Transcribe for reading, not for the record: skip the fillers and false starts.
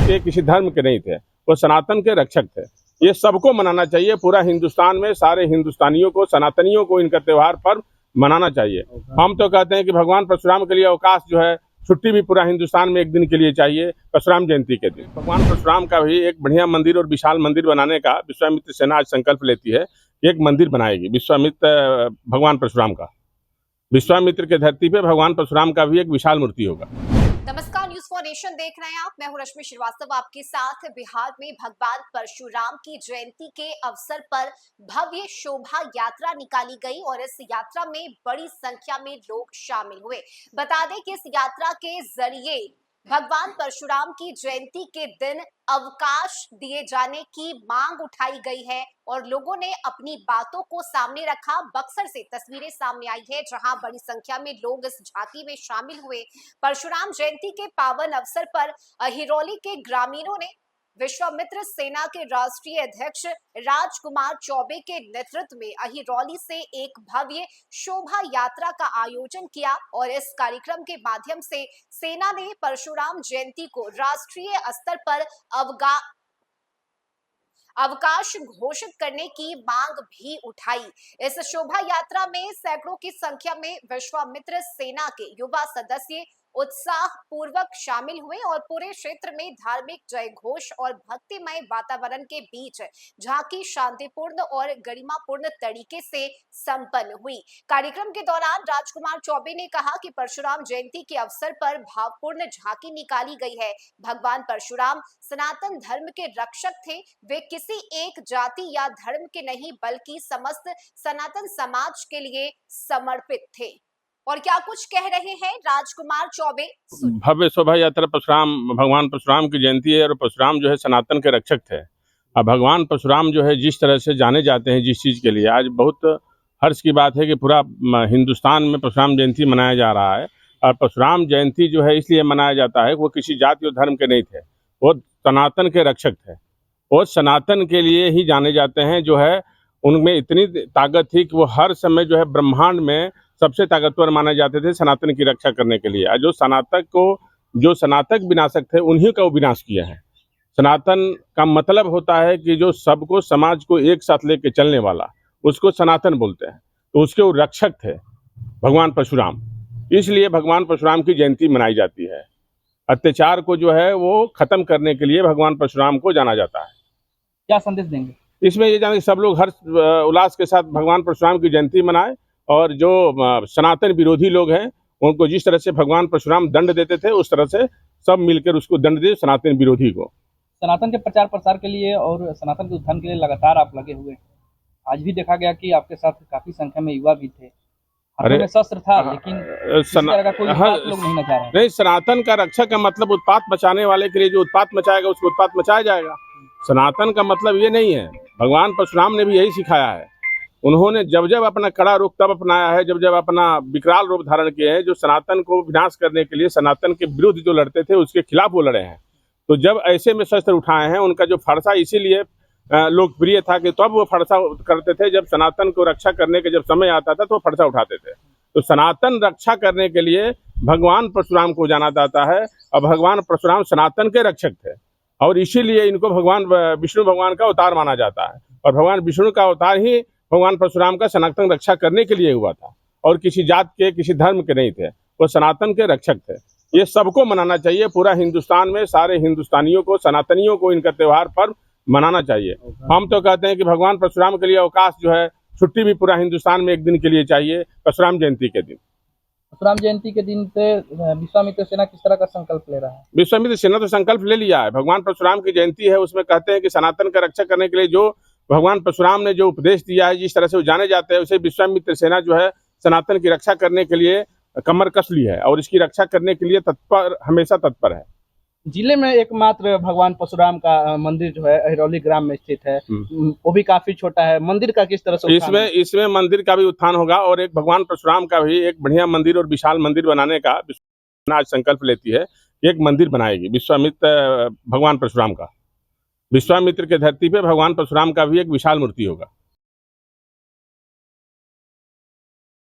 के किसी धर्म के नहीं थे, वो सनातन के रक्षक थे। ये सबको मनाना चाहिए, पूरा हिंदुस्तान में सारे हिंदुस्तानियों को, सनातनियों को इनका त्योहार पर्व मनाना चाहिए। हम तो कहते हैं कि भगवान परशुराम के लिए अवकाश जो है, छुट्टी भी पूरा हिंदुस्तान में एक दिन के लिए चाहिए, परशुराम जयंती के दिन। भगवान परशुराम का भी एक बढ़िया मंदिर और विशाल मंदिर बनाने का विश्वामित्र सेना आज संकल्प लेती है। एक मंदिर बनाएगी विश्वामित्र भगवान परशुराम का। विश्वामित्र के धरती पे भगवान परशुराम का भी एक विशाल मूर्ति होगा। नमस्कार, न्यूज फॉर नेशन देख रहे हैं आप। मैं हूं रश्मि श्रीवास्तव आपके साथ। बिहार में भगवान परशुराम की जयंती के अवसर पर भव्य शोभा यात्रा निकाली गई और इस यात्रा में बड़ी संख्या में लोग शामिल हुए। बता दें कि इस यात्रा के जरिए भगवान परशुराम की जयंती के दिन अवकाश दिए जाने की मांग उठाई गई है और लोगों ने अपनी बातों को सामने रखा। बक्सर से तस्वीरें सामने आई है जहां बड़ी संख्या में लोग इस झांकी में शामिल हुए। परशुराम जयंती के पावन अवसर पर अहिरौली के ग्रामीणों ने विश्वामित्र सेना के राष्ट्रीय अध्यक्ष राजकुमार चौबे के नेतृत्व में अहिरौली से एक भव्य शोभा यात्रा का आयोजन किया और इस कार्यक्रम के माध्यम से सेना ने परशुराम जयंती को राष्ट्रीय स्तर पर अवकाश घोषित करने की मांग भी उठाई। इस शोभा यात्रा में सैकड़ों की संख्या में विश्वामित्र सेना के युवा सदस्य उत्साह पूर्वक शामिल हुए और पूरे क्षेत्र में धार्मिक जयघोष और भक्तिमय वातावरण के बीच झांकी शांतिपूर्ण और गरिमापूर्ण तरीके से संपन्न हुई। कार्यक्रम के दौरान राजकुमार चौबे ने कहा कि परशुराम जयंती के अवसर पर भावपूर्ण झांकी निकाली गई है। भगवान परशुराम सनातन धर्म के रक्षक थे। वे किसी एक जाति या धर्म के नहीं बल्कि समस्त सनातन समाज के लिए समर्पित थे। और क्या कुछ कह रहे हैं राजकुमार चौबे। भव्य शोभा यात्रा परशुराम भगवान परशुराम की जयंती है और परशुराम जो है सनातन के रक्षक थे। अब भगवान परशुराम जो है जिस तरह से जाने जाते हैं जिस चीज़ के लिए, आज बहुत हर्ष की बात है कि पूरा हिंदुस्तान में परशुराम जयंती मनाया जा रहा है। और परशुराम जयंती जो है इसलिए मनाया जाता है, वो किसी जाति और धर्म के नहीं थे, वो सनातन के रक्षक थे। वो सनातन के लिए ही जाने जाते हैं। जो है उनमें इतनी ताकत थी कि वो हर समय जो है ब्रह्मांड में सबसे ताकतवर माने जाते थे सनातन की रक्षा करने के लिए। और जो सनातक विनाशक थे उन्हीं का वो विनाश किया है। सनातन का मतलब होता है कि जो सबको, समाज को एक साथ लेके चलने वाला, उसको सनातन बोलते हैं। तो उसके वो रक्षक थे भगवान परशुराम। इसलिए भगवान परशुराम की जयंती मनाई जाती है। अत्याचार को जो है वो खत्म करने के लिए भगवान परशुराम को जाना जाता है। क्या संदेश देंगे इसमें? ये जाने सब लोग हर उल्लास के साथ भगवान परशुराम की जयंती मनाएं और जो सनातन विरोधी लोग हैं उनको जिस तरह से भगवान परशुराम दंड देते थे उस तरह से सब मिलकर उसको दंड दे सनातन विरोधी को। सनातन के प्रचार प्रसार के लिए और सनातन के उत्थान के लिए लगातार आप लगे हुए हैं। आज भी देखा गया कि आपके साथ काफी संख्या में युवा भी थे। हाथों में शस्त्र था, लेकिन इस तरह का कोई उत्पात लोग नहीं मचा रहे। नहीं, सनातन का रक्षक का मतलब उत्पात मचाने वाले के लिए जो उत्पात मचाएगा उसको उत्पात मचाया जाएगा। सनातन का मतलब ये नहीं है। भगवान परशुराम ने भी यही सिखाया है। उन्होंने जब जब अपना कड़ा रूप तब अपनाया है जब जब अपना विकराल रूप धारण किए हैं। जो सनातन को विनाश करने के लिए, सनातन के विरुद्ध जो लड़ते थे उसके खिलाफ वो लड़े हैं। तो जब ऐसे में शस्त्र उठाए हैं, उनका जो फरसा इसीलिए लोकप्रिय था कि तब वो फरसा करते थे जब सनातन को रक्षा करने के जब समय आता था तो वो फरसा उठाते थे। तो सनातन रक्षा करने के लिए भगवान परशुराम को जाना जाता है और भगवान परशुराम सनातन के रक्षक थे और इसीलिए इनको भगवान विष्णु भगवान का अवतार माना जाता है। और भगवान विष्णु का अवतार ही भगवान परशुराम का सनातन रक्षा करने के लिए हुआ था और किसी जात के, किसी धर्म के नहीं थे, वो सनातन के रक्षक थे। ये सबको मनाना चाहिए, पूरा हिंदुस्तान में सारे हिंदुस्तानियों को, सनातनियों को इनका त्योहार पर्व मनाना चाहिए। हम तो कहते हैं कि भगवान परशुराम के लिए अवकाश जो है, छुट्टी भी पूरा हिंदुस्तान में एक दिन के लिए चाहिए, परशुराम जयंती के दिन। परशुराम जयंती के दिन पे विश्वामित्र सेना किस तरह का संकल्प ले रहा है? विश्वामित्र सेना तो संकल्प ले लिया है। भगवान परशुराम की जयंती है, उसमें कहते हैं कि सनातन का रक्षा करने के लिए जो भगवान परशुराम ने जो उपदेश दिया है, जिस तरह से वो जाने जाते हैं, उसे विश्वामित्र सेना जो है सनातन की रक्षा करने के लिए कमर कस ली है और इसकी रक्षा करने के लिए तत्पर, हमेशा तत्पर है। जिले में एकमात्र भगवान परशुराम का मंदिर जो है अहिरौली ग्राम में स्थित है, वो भी काफी छोटा है। मंदिर का किस तरह से इसमें मंदिर का भी उत्थान होगा और एक भगवान परशुराम का भी एक बढ़िया मंदिर और विशाल मंदिर बनाने का आज संकल्प लेती है। एक मंदिर बनाएगी विश्वामित्र भगवान परशुराम का। विश्वामित्र के धरती पे भगवान परशुराम का भी एक विशाल मूर्ति होगा।